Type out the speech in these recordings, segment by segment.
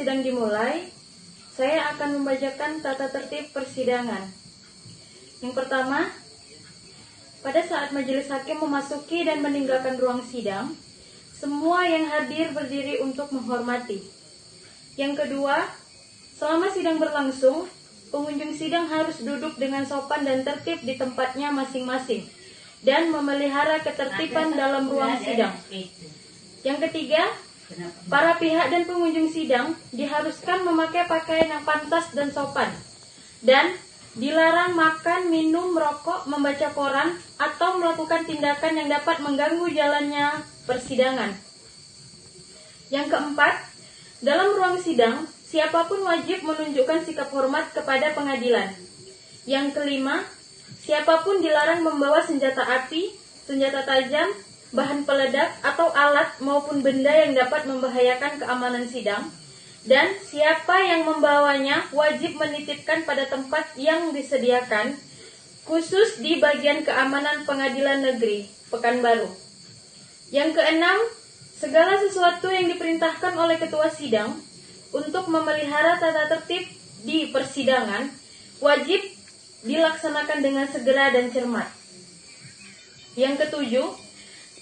sidang dimulai, saya akan membacakan tata tertib persidangan. Yang pertama, pada saat majelis hakim memasuki dan meninggalkan ruang sidang, semua yang hadir berdiri untuk menghormati. Yang kedua, selama sidang berlangsung, pengunjung sidang harus duduk dengan sopan dan tertib di tempatnya masing-masing dan memelihara ketertiban dalam ruang sidang. Yang ketiga, para pihak dan pengunjung sidang diharuskan memakai pakaian yang pantas dan sopan, dan dilarang makan, minum, merokok, membaca koran, atau melakukan tindakan yang dapat mengganggu jalannya persidangan. Yang keempat, dalam ruang sidang, siapapun wajib menunjukkan sikap hormat kepada pengadilan. Yang kelima, siapapun dilarang membawa senjata api, senjata tajam, bahan peledak, atau alat maupun benda yang dapat membahayakan keamanan sidang. Dan siapa yang membawanya wajib menitipkan pada tempat yang disediakan, khusus di bagian keamanan Pengadilan Negeri Pekanbaru. Yang keenam, segala sesuatu yang diperintahkan oleh ketua sidang untuk memelihara tata tertib di persidangan wajib dilaksanakan dengan segera dan cermat. Yang ketujuh,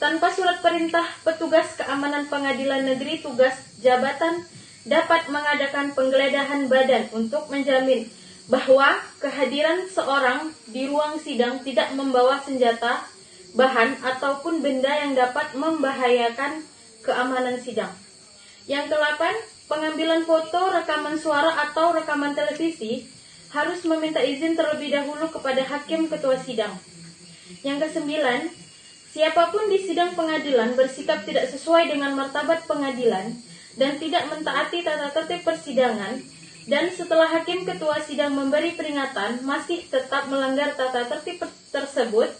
tanpa surat perintah petugas keamanan Pengadilan Negeri Tugas Jabatan dapat mengadakan penggeledahan badan untuk menjamin bahwa kehadiran seorang di ruang sidang tidak membawa senjata, bahan, ataupun benda yang dapat membahayakan keamanan sidang. Yang kedelapan, pengambilan foto, rekaman suara, atau rekaman televisi harus meminta izin terlebih dahulu kepada hakim ketua sidang. Yang kesembilan, siapapun di sidang pengadilan bersikap tidak sesuai dengan martabat pengadilan dan tidak mentaati tata tertib persidangan, dan setelah hakim ketua sidang memberi peringatan masih tetap melanggar tata tertib tersebut,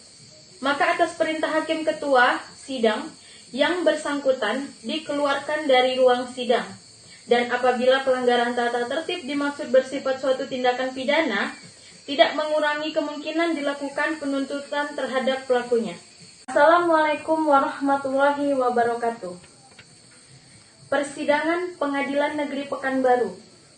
maka atas perintah hakim ketua sidang yang bersangkutan dikeluarkan dari ruang sidang. Dan apabila pelanggaran tata tertib dimaksud bersifat suatu tindakan pidana, tidak mengurangi kemungkinan dilakukan penuntutan terhadap pelakunya. Assalamualaikum warahmatullahi wabarakatuh. Persidangan Pengadilan Negeri Pekanbaru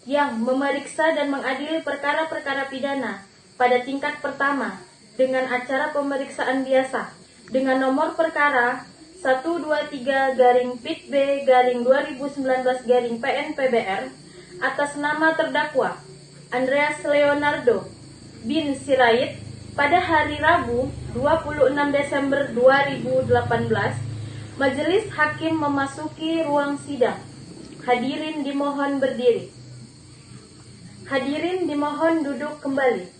yang memeriksa dan mengadili perkara-perkara pidana pada tingkat pertama dengan acara pemeriksaan biasa dengan nomor perkara 123-PIT-B-2019-PN-PBR atas nama terdakwa Andreas Leonardo bin Sirait pada hari Rabu 26 Desember 2018, Majelis Hakim memasuki ruang sidang. Hadirin dimohon berdiri. Hadirin dimohon duduk kembali.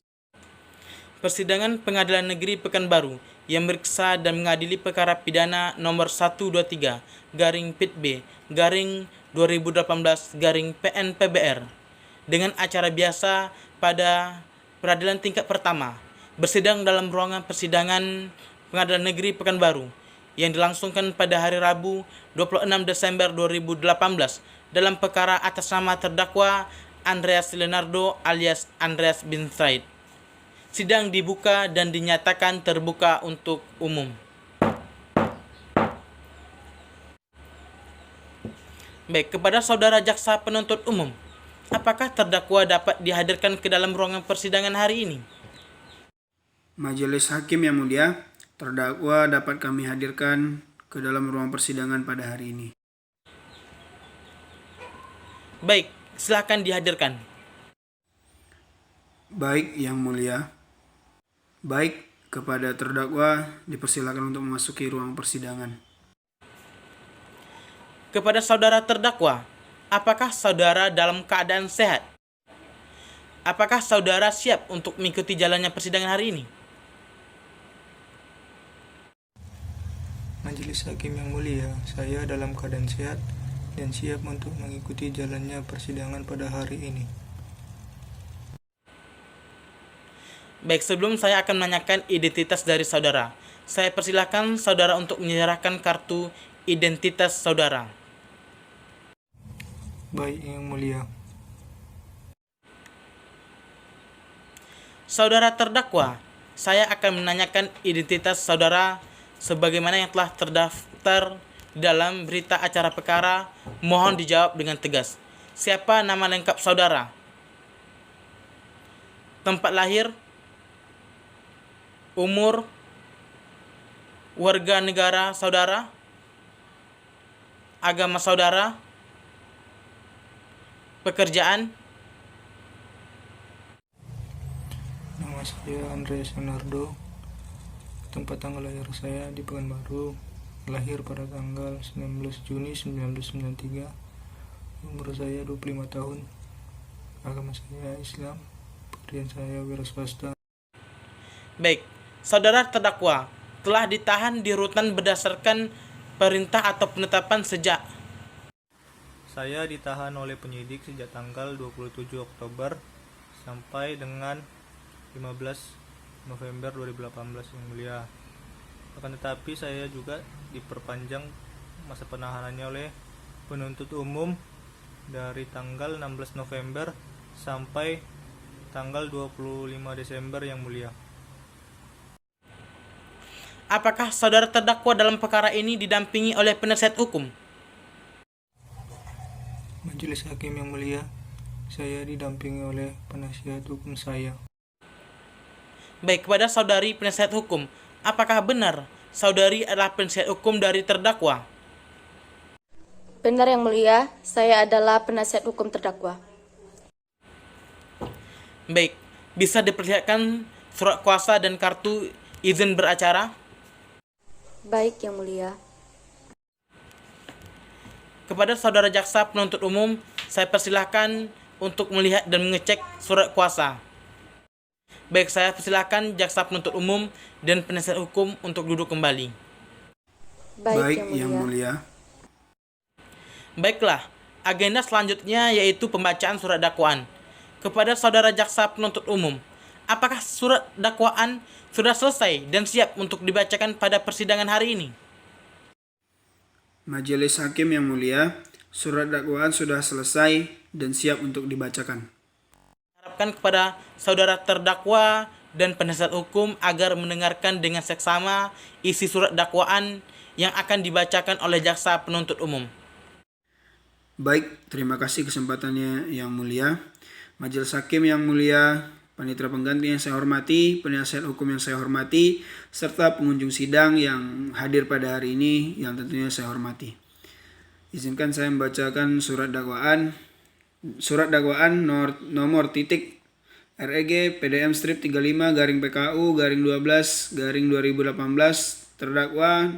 Persidangan Pengadilan Negeri Pekanbaru yang memeriksa dan mengadili perkara pidana nomor 123-PIT-B-2018-PN-PBR dengan acara biasa pada peradilan tingkat pertama bersidang dalam ruangan persidangan Pengadilan Negeri Pekanbaru yang dilangsungkan pada hari Rabu 26 Desember 2018 dalam perkara atas nama terdakwa Andreas Leonardo alias Andreas bin Sirait. Sidang dibuka dan dinyatakan terbuka untuk umum. Baik, kepada saudara jaksa penuntut umum, apakah terdakwa dapat dihadirkan ke dalam ruangan persidangan hari ini? Majelis Hakim yang mulia, terdakwa dapat kami hadirkan ke dalam ruang persidangan pada hari ini. Baik, silakan dihadirkan. Baik, yang mulia. Baik, kepada terdakwa dipersilakan untuk memasuki ruang persidangan. Kepada saudara terdakwa, apakah saudara dalam keadaan sehat? Apakah saudara siap untuk mengikuti jalannya persidangan hari ini? Majelis Hakim yang mulia, saya dalam keadaan sehat dan siap untuk mengikuti jalannya persidangan pada hari ini. Baik, sebelum saya akan menanyakan identitas dari saudara, saya persilakan saudara untuk menyerahkan kartu identitas saudara. Baik, yang mulia. Saudara terdakwa, saya akan menanyakan identitas saudara sebagaimana yang telah terdaftar di dalam berita acara perkara. Mohon dijawab dengan tegas. siapa nama lengkap saudara, tempat lahir, umur, warga negara saudara, agama saudara, pekerjaan. Nama saya Andreas Leonardo. Tempat tanggal lahir saya di Pekanbaru. Lahir pada tanggal 19 Juni 1993. Umur saya 25 tahun. Agama saya Islam. Pekerjaan saya wira swasta. Baik, saudara terdakwa telah ditahan di rutan berdasarkan perintah atau penetapan sejak. Saya ditahan oleh penyidik sejak tanggal 27 Oktober sampai dengan 15 November 2018 yang mulia. Akan tetapi saya juga diperpanjang masa penahanannya oleh penuntut umum dari tanggal 16 November sampai tanggal 25 Desember yang mulia. Apakah saudara terdakwa dalam perkara ini didampingi oleh penasihat hukum? Majelis Hakim yang mulia, saya didampingi oleh penasihat hukum saya. Baik, kepada saudari penasihat hukum, apakah benar saudari adalah penasihat hukum dari terdakwa? Benar yang mulia, saya adalah penasihat hukum terdakwa. Baik, bisa diperlihatkan surat kuasa dan kartu izin beracara? Baik yang mulia. Kepada saudara jaksa penuntut umum, saya persilahkan untuk melihat dan mengecek surat kuasa. Baik, saya persilahkan jaksa penuntut umum dan penasihat hukum untuk duduk kembali. Baik yang mulia. Baiklah, agenda selanjutnya yaitu pembacaan surat dakwaan. Kepada saudara jaksa penuntut umum, apakah surat dakwaan sudah selesai dan siap untuk dibacakan pada persidangan hari ini? Majelis Hakim yang mulia, surat dakwaan sudah selesai dan siap untuk dibacakan. Harapkan kepada saudara terdakwa dan penasihat hukum agar mendengarkan dengan seksama isi surat dakwaan yang akan dibacakan oleh jaksa penuntut umum. Baik, terima kasih kesempatannya yang mulia. Majelis Hakim yang mulia, panitera pengganti yang saya hormati, penasihat hukum yang saya hormati, serta pengunjung sidang yang hadir pada hari ini yang tentunya saya hormati. Izinkan saya membacakan surat dakwaan. Surat dakwaan nomor titik REG PDM strip 35 garing PKU garing 12 garing 2018 terdakwa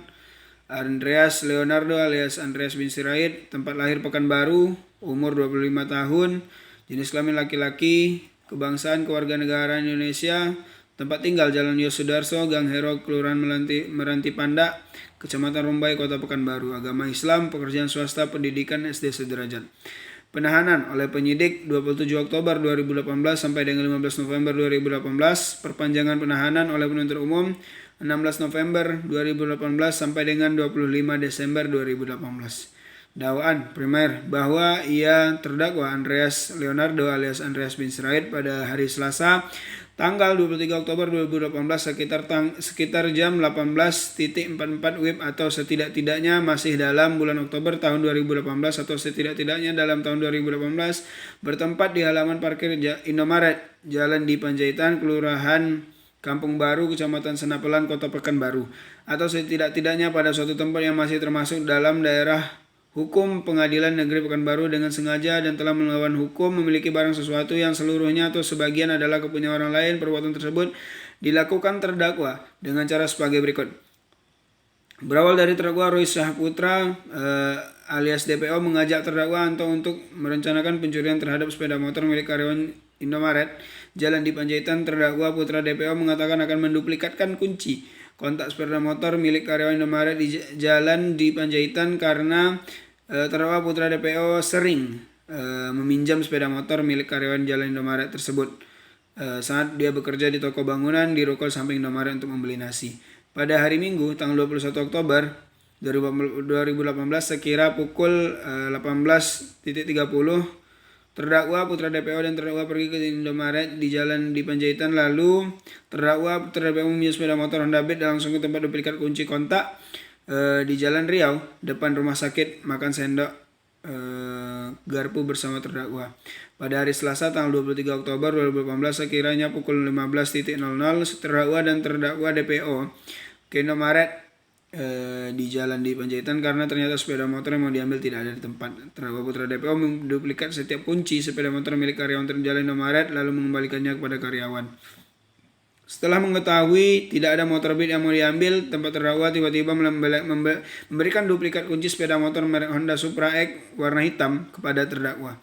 Andreas Leonardo alias Andreas bin Sirait, tempat lahir Pekanbaru, umur 25 tahun, jenis kelamin laki-laki, kebangsaan kewarganegaraan Indonesia, tempat tinggal Jalan Yosudarso, Gang Hero, Kelurahan Meranti Panda, Kecamatan Rumbai, Kota Pekanbaru, agama Islam, pekerjaan swasta, pendidikan SD sederajat. Penahanan oleh penyidik 27 Oktober 2018 sampai dengan 15 November 2018, perpanjangan penahanan oleh penuntut umum 16 November 2018 sampai dengan 25 Desember 2018. Dakwaan primer bahwa ia terdakwa Andreas Leonardo alias Andreas bin Sirait pada hari Selasa tanggal 23 Oktober 2018 sekitar jam 18.44 WIB atau setidak-tidaknya masih dalam bulan Oktober tahun 2018 atau setidak-tidaknya dalam tahun 2018 bertempat di halaman parkir Indomaret, Jalan di Panjaitan, Kelurahan Kampung Baru, Kecamatan Senapelan, Kota Pekanbaru, atau setidak-tidaknya pada suatu tempat yang masih termasuk dalam daerah hukum Pengadilan Negeri Pekanbaru dengan sengaja dan telah melawan hukum, memiliki barang sesuatu yang seluruhnya atau sebagian adalah kepunyaan orang lain. Perbuatan tersebut dilakukan terdakwa dengan cara sebagai berikut. Berawal dari terdakwa Roy Saputra alias DPO mengajak terdakwa Anto untuk merencanakan pencurian terhadap sepeda motor milik karyawan Indomaret Jalan di Panjaitan. Terdakwa Putra DPO mengatakan akan menduplikatkan kunci kontak sepeda motor milik karyawan Indomaret di Jalan di Panjaitan karena terdakwa Putra DPO sering meminjam sepeda motor milik karyawan Jalan Indomaret tersebut saat dia bekerja di toko bangunan di ruko samping Indomaret untuk membeli nasi. Pada hari Minggu tanggal 21 Oktober 2018 sekira pukul 18.30 terdakwa Putra DPO dan terdakwa pergi ke Indomaret di Jalan di Panjaitan. Lalu terdakwa Putra DPO meminjam sepeda motor Honda Beat dan langsung ke tempat duplikat kunci kontak di Jalan Riau depan rumah sakit Makan Sendok Garpu bersama terdakwa. Pada hari Selasa tanggal 23 Oktober 2018 sekiranya pukul 15.00 terdakwa dan terdakwa DPO ke Indomaret di jalan di Panjaitan karena ternyata sepeda motor yang mau diambil tidak ada di tempat. Terdakwa putra DPO menduplikat setiap kunci sepeda motor milik karyawan terjalan Indomaret lalu mengembalikannya kepada karyawan. Setelah mengetahui tidak ada motor Beat yang mau diambil, tempat terdakwa tiba-tiba memberikan duplikat kunci sepeda motor merek Honda Supra X warna hitam kepada terdakwa.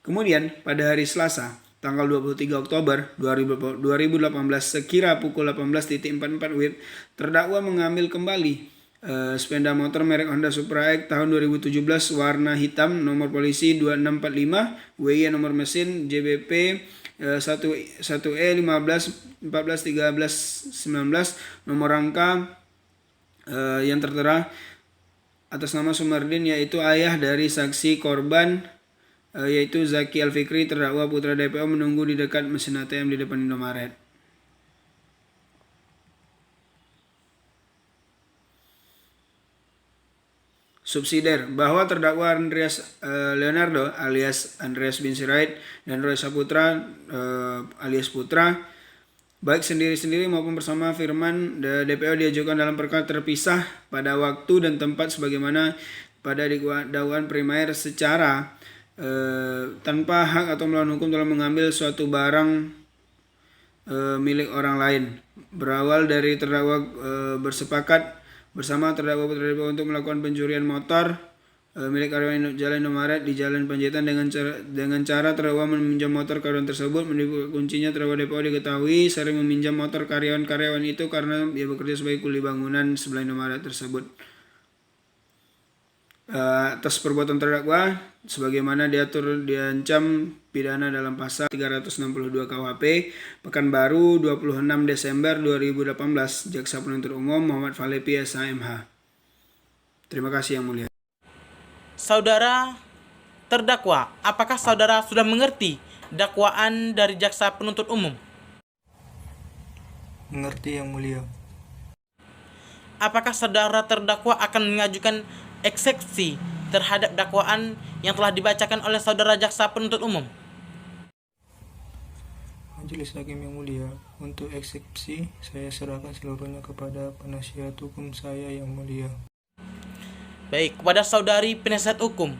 Kemudian pada hari Selasa tanggal 23 Oktober 2018 sekira pukul 18.44 WIB, terdakwa mengambil kembali sepeda motor merek Honda Supra X tahun 2017 warna hitam nomor polisi 2645 WY nomor mesin JBP 1E 15 14 13 19 nomor rangka yang tertera atas nama Sumardin yaitu ayah dari saksi korban yaitu Zaki Alfikri terdakwa putra DPO menunggu di dekat mesin ATM di depan Indomaret. Subsidiar bahwa terdakwa Andreas Leonardo alias Andreas bin Sirait dan Roy Saputra alias Putra baik sendiri-sendiri maupun bersama Firman DPO diajukan dalam perkara terpisah pada waktu dan tempat sebagaimana pada dakwaan primer secara tanpa hak atau melawan hukum telah mengambil suatu barang milik orang lain. Berawal dari terdakwa bersepakat bersama terdakwa putra DPO untuk melakukan pencurian motor milik karyawan Jalan Indomaret di Jalan Panjaitan dengan cara terdakwa meminjam motor karyawan tersebut. Menurut kuncinya terdakwa DPO diketahui sering meminjam motor karyawan itu karena dia bekerja sebagai kuli bangunan sebelah Indomaret tersebut. Atas perbuatan terdakwa sebagaimana diancam pidana dalam pasal 362 KUHP Pekanbaru 26 Desember 2018 Jaksa Penuntut Umum Muhammad Falepi SHMH. Terima kasih Yang Mulia. Saudara terdakwa, apakah saudara sudah mengerti dakwaan dari Jaksa Penuntut Umum? Mengerti Yang Mulia. Apakah saudara terdakwa akan mengajukan eksepsi terhadap dakwaan yang telah dibacakan oleh saudara Jaksa Penuntut Umum? Majelis Hakim yang mulia, untuk eksepsi saya serahkan seluruhnya kepada penasihat hukum saya yang mulia. Baik, kepada saudari penasihat hukum,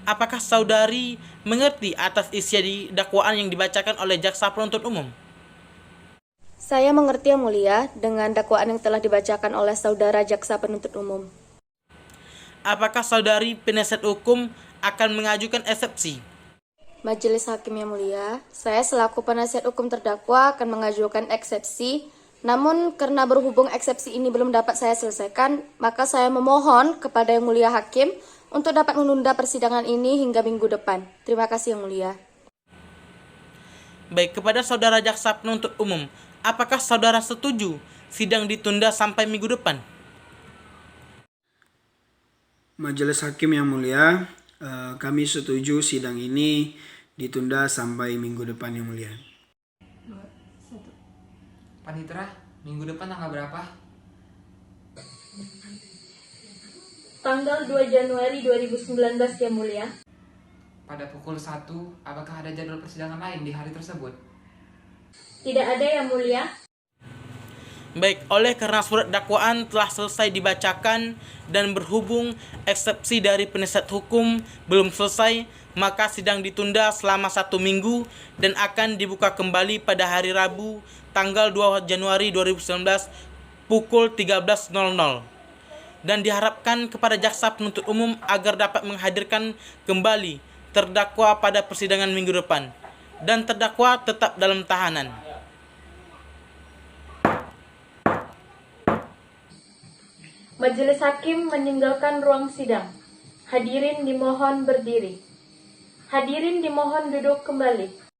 apakah saudari mengerti atas isi dakwaan yang dibacakan oleh Jaksa Penuntut Umum? Saya mengerti yang mulia dengan dakwaan yang telah dibacakan oleh saudara Jaksa Penuntut Umum. Apakah saudari penasihat hukum akan mengajukan eksepsi? Majelis Hakim yang mulia, saya selaku penasihat hukum terdakwa akan mengajukan eksepsi. Namun karena berhubung eksepsi ini belum dapat saya selesaikan, maka saya memohon kepada yang mulia hakim untuk dapat menunda persidangan ini hingga minggu depan. Terima kasih yang mulia. Baik, kepada saudara Jaksa Penuntut Umum, apakah saudara setuju sidang ditunda sampai minggu depan? Majelis Hakim yang mulia, kami setuju sidang ini ditunda sampai minggu depan yang mulia. Panitera, minggu depan tanggal berapa? Tanggal 2 Januari 2019 yang mulia. Pada pukul 1, apakah ada jadwal persidangan lain di hari tersebut? Tidak ada yang mulia. Baik, oleh karena surat dakwaan telah selesai dibacakan dan berhubung eksepsi dari penasihat hukum belum selesai, maka sidang ditunda selama 1 minggu dan akan dibuka kembali pada hari Rabu tanggal 2 Januari 2019 pukul 13.00. Dan diharapkan kepada Jaksa Penuntut Umum agar dapat menghadirkan kembali terdakwa pada persidangan minggu depan dan terdakwa tetap dalam tahanan. Majelis Hakim meninggalkan ruang sidang. Hadirin dimohon berdiri. Hadirin dimohon duduk kembali.